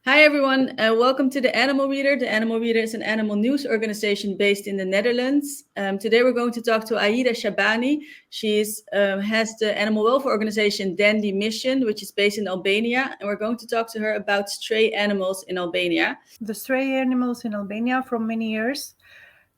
Hi, everyone. Welcome to the Animal Reader. The Animal Reader is an animal news organization based in the Netherlands. Today, we're going to talk to Aida Shabani. She has the animal welfare organization Dandi Mission, which is based in Albania. And we're going to talk to her about stray animals in Albania. The stray animals in Albania from many years.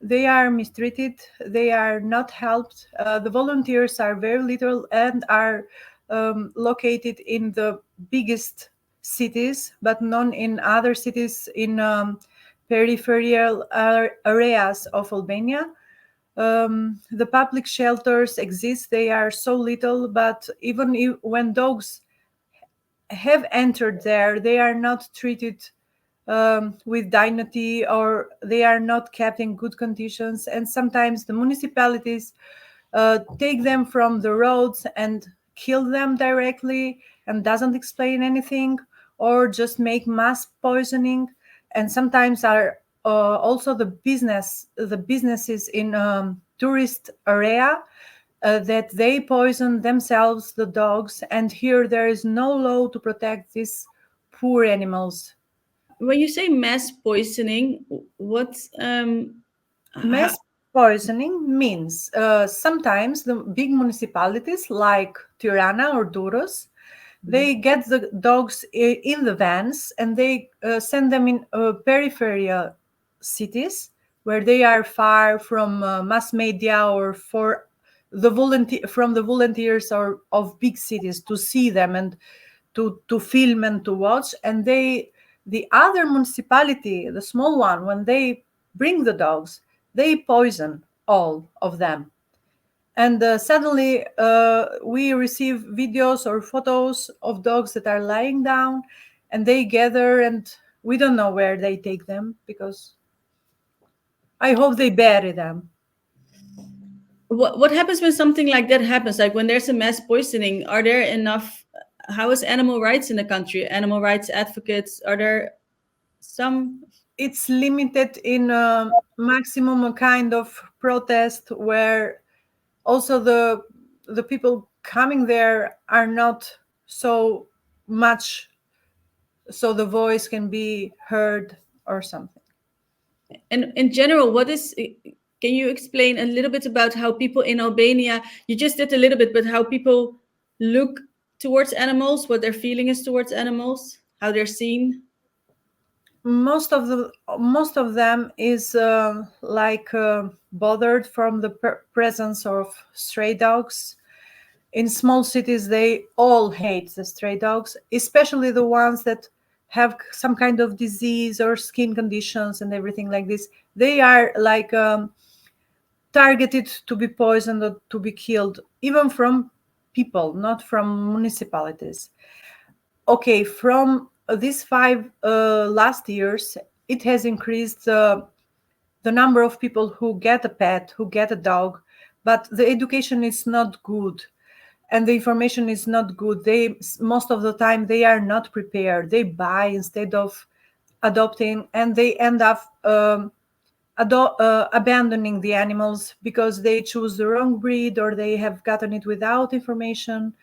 They are mistreated, they are not helped. The volunteers are very little and are located in the biggest cities, but none in other cities in peripheral areas of Albania. The public shelters exist, they are so little, but even when dogs have entered there, they are not treated with dignity, or they are not kept in good conditions. And sometimes the municipalities take them from the roads and kill them directly and doesn't explain anything, or just make mass poisoning. And sometimes are also the businesses in tourist area that they poison themselves, the dogs, and here there is no law to protect these poor animals. When you say mass poisoning, what? Mass poisoning means sometimes the big municipalities like Tirana or Durrës, they get the dogs in the vans and they send them in peripheral cities where they are far from mass media or for from the volunteers or of big cities to see them and to film and to watch. And the other municipality, the small one, when they bring the dogs, they poison all of them. And suddenly we receive videos or photos of dogs that are lying down, and they gather, and we don't know where they take them, because I hope they bury them. What happens when something like that happens? Like when there's a mass poisoning, are there enough? How is animal rights in the country? Animal rights advocates, are there some? It's limited in maximum a kind of protest where also the people coming there are not so much, so the voice can be heard or something. And in general, what is? Can you explain a little bit about how people in Albania? You just did a little bit, but how people look towards animals, what their feeling is towards animals, how they're seen. Most of them is bothered from the presence of stray dogs. In small cities, they all hate the stray dogs, especially the ones that have some kind of disease or skin conditions and everything like this. They are targeted to be poisoned or to be killed, even from people, not from municipalities. Okay, from these five last years, it has increased the number of people who get a pet, who get a dog, but the education is not good and the information is not good. They most of the time they are not prepared. They buy instead of adopting, and they end up abandoning the animals because they choose the wrong breed or they have gotten it without information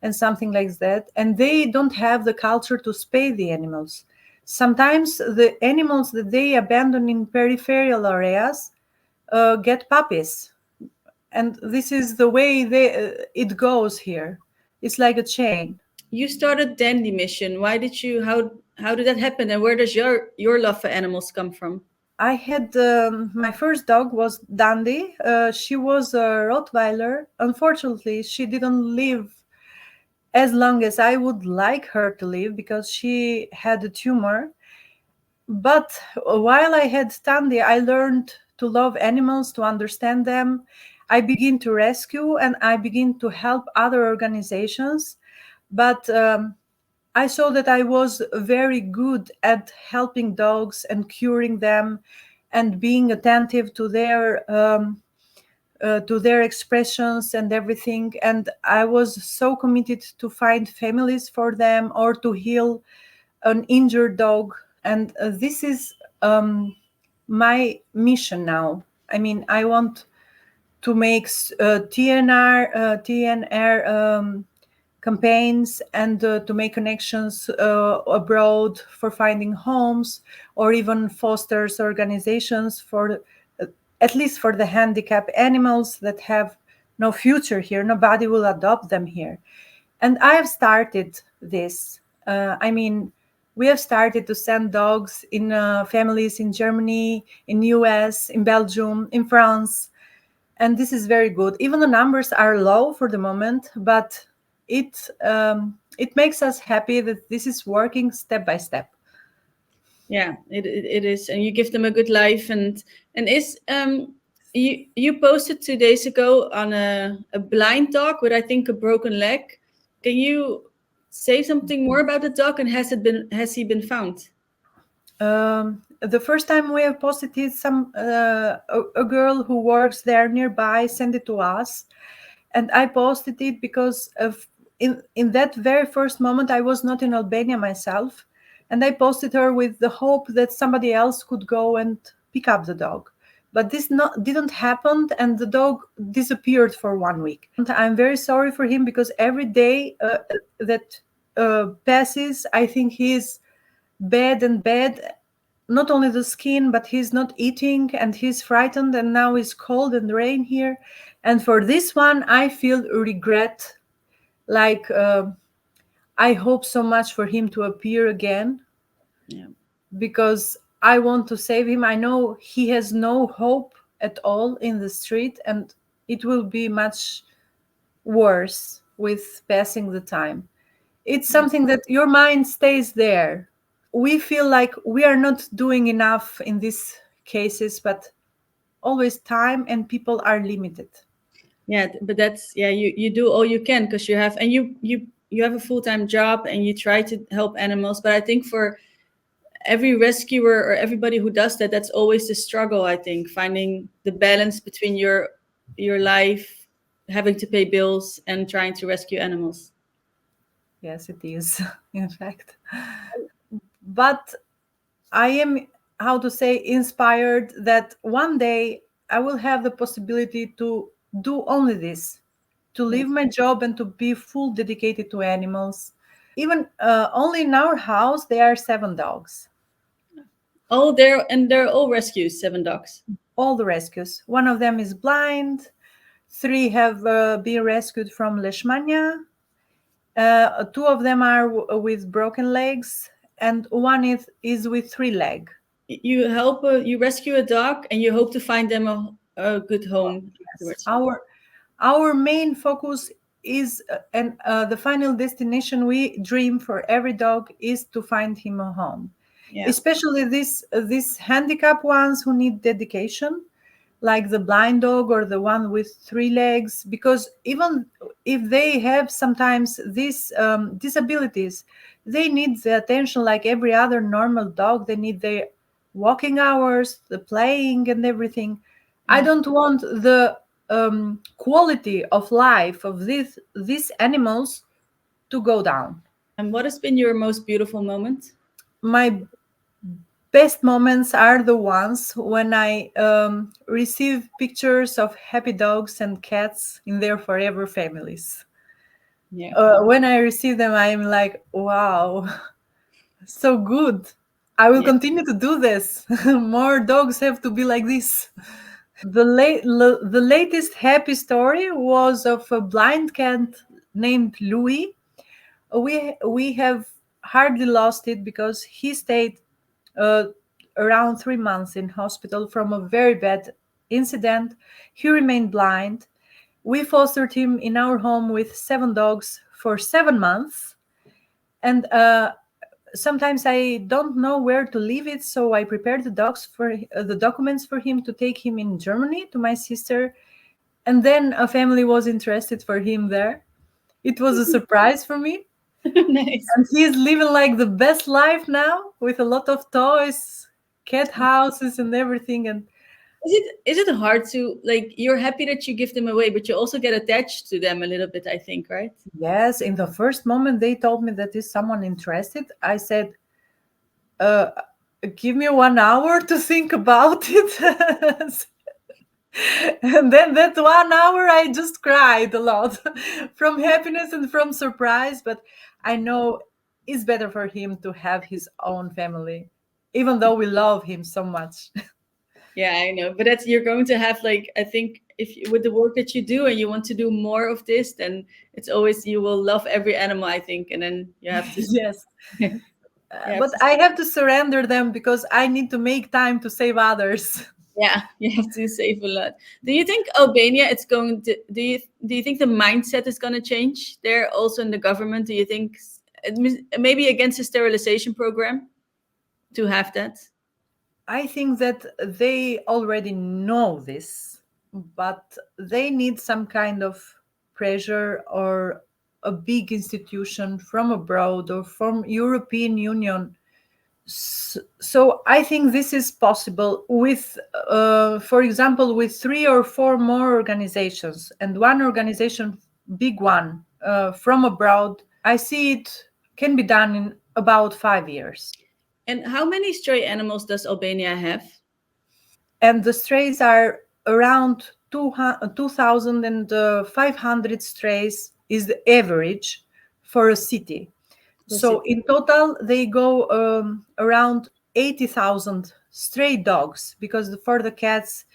and something like that. And they don't have the culture to spay the animals. Sometimes the animals that they abandon in peripheral areas get puppies, and this is the way it goes here. It's like a chain. You started Dandi Mission. Why did you? How did that happen? And where does your love for animals come from? I had my first dog was Dandi. She was a Rottweiler. Unfortunately, she didn't live as long as I would like her to live because she had a tumor. But while I had Dandi, I learned to love animals, to understand them. I begin to rescue and I begin to help other organizations. But I saw that I was very good at helping dogs and curing them and being attentive to their expressions and everything. And I was so committed to find families for them or to heal an injured dog. And this is my mission now. I mean, I want to make TNR campaigns and to make connections abroad for finding homes, or even fosters organizations for at least for the handicapped animals that have no future here. Nobody will adopt them here. And I have started this. I mean, we have started to send dogs in families in Germany, in US, in Belgium, in France, and this is very good. Even the numbers are low for the moment, but it makes us happy that this is working step by step. Yeah, it is, and you give them a good life. And is you posted 2 days ago on a blind dog with, I think, a broken leg. Can you say something more about the dog, and has he been found? The first time we have posted it, a girl who works there nearby sent it to us, and I posted it because of in that very first moment I was not in Albania myself, and I posted her with the hope that somebody else could go and pick up the dog. But this didn't happen, and the dog disappeared for 1 week. I'm very sorry for him, because every day that passes, I think he's bad and bad, not only the skin, but he's not eating and he's frightened, and now it's cold and rain here. And for this one I feel regret, like I hope so much for him to appear again. Yeah. Because I want to save him. I know he has no hope at all in the street, and it will be much worse with passing the time. It's something that your mind stays there. We feel like we are not doing enough in these cases, but always time and people are limited. Yeah, but that's, yeah, you do all you can, because you have, and you have a full-time job and you try to help animals. But I think for every rescuer or everybody who does that, that's always the struggle. I think finding the balance between your life, having to pay bills, and trying to rescue animals. Yes, it is, in fact. But I am, how to say, inspired that one day I will have the possibility to do only this, to leave Yes. my job and to be full dedicated to animals. Even only in our house, there are 7 dogs, Oh, they're all rescues, 7 dogs. all the rescues. One of them is blind, 3 have been rescued from Leishmania, 2 of them are with broken legs, and one is with 3 leg. You rescue a dog and you hope to find them a good home Yes. afterwards. Our main focus is, and the final destination we dream for every dog is to find him a home. Yeah. Especially these handicapped ones who need dedication, like the blind dog or the one with 3 legs, because even if they have sometimes these disabilities, they need the attention like every other normal dog. They need their walking hours, the playing and everything. I Yeah. don't want the quality of life of these animals to go down. What has been your most beautiful moment? My best moments are the ones when I receive pictures of happy dogs and cats in their forever families. Yeah. When I receive them, I'm like, wow, so good. I will Yeah. continue to do this. More dogs have to be like this. The latest happy story was of a blind cat named Louis. We have hardly lost it because he stayed uh, around 3 months in hospital from a very bad incident. He remained blind. We fostered him in our home with 7 dogs for 7 months, and sometimes I don't know where to leave it, so I prepared the documents for him to take him in Germany to my sister, and then a family was interested for him there. It was a surprise for me. Nice. And he's living like the best life now with a lot of toys, cat houses, and everything. And Is it hard to, like, you're happy that you give them away, but you also get attached to them a little bit, I think, right? yes, in the first moment they told me that is someone interested. I said, uh, give me 1 hour to think about it. And then that 1 hour, I just cried a lot from happiness and from surprise. But I know it's better for him to have his own family, even though we love him so much. Yeah, I know, but that's you're going to have like I think if you, with the work that you do and you want to do more of this, then it's always you will love every animal. I think, and then you have to. Yes. You have But to I have to surrender them because I need to make time to save others. yeah, you have to save a lot. Do you think Albania it's going to do you think the mindset is going to change there also in the government? Do you think maybe against the sterilization program to have that? I think that they already know this, but they need some kind of pressure or a big institution from abroad or from European Union. So I think this is possible with, for example, with 3 or 4 more organizations and one organization, big one, from abroad. I see it can be done in about 5 years. And how many stray animals does Albania have? And the strays are around 2,500 strays is the average for a city. So in total, they go around 80,000 stray dogs because for the cats,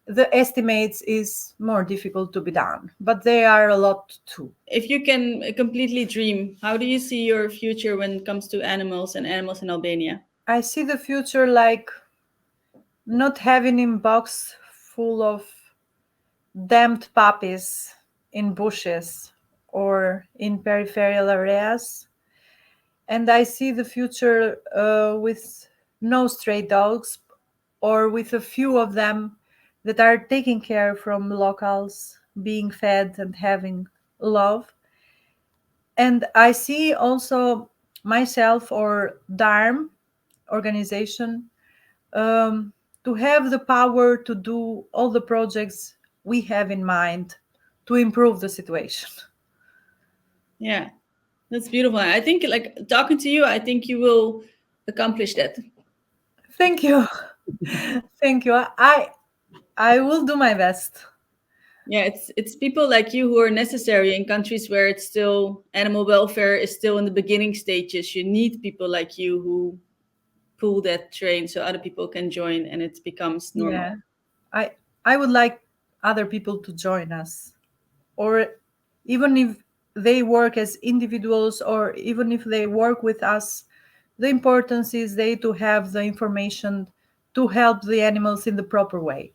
the estimates is more difficult to be done, but they are a lot too. If you can completely dream, how do you see your future when it comes to animals and animals in Albania? I see the future like not having a box full of damned puppies in bushes or in peripheral areas. And I see the future with no stray dogs or with a few of them that are taking care from locals, being fed and having love. And I see also myself or DARM organization to have the power to do all the projects we have in mind to improve the situation. Yeah, that's beautiful. I think, like talking to you, I think you will accomplish that. Thank you. Thank you. I will do my best. Yeah, it's people like you who are necessary in countries where it's still animal welfare is still in the beginning stages. You need people like you who pull that train so other people can join and it becomes normal. Yeah. I I would like other people to join us, or even if they work as individuals or even if they work with us, the importance is they to have the information to help the animals in the proper way.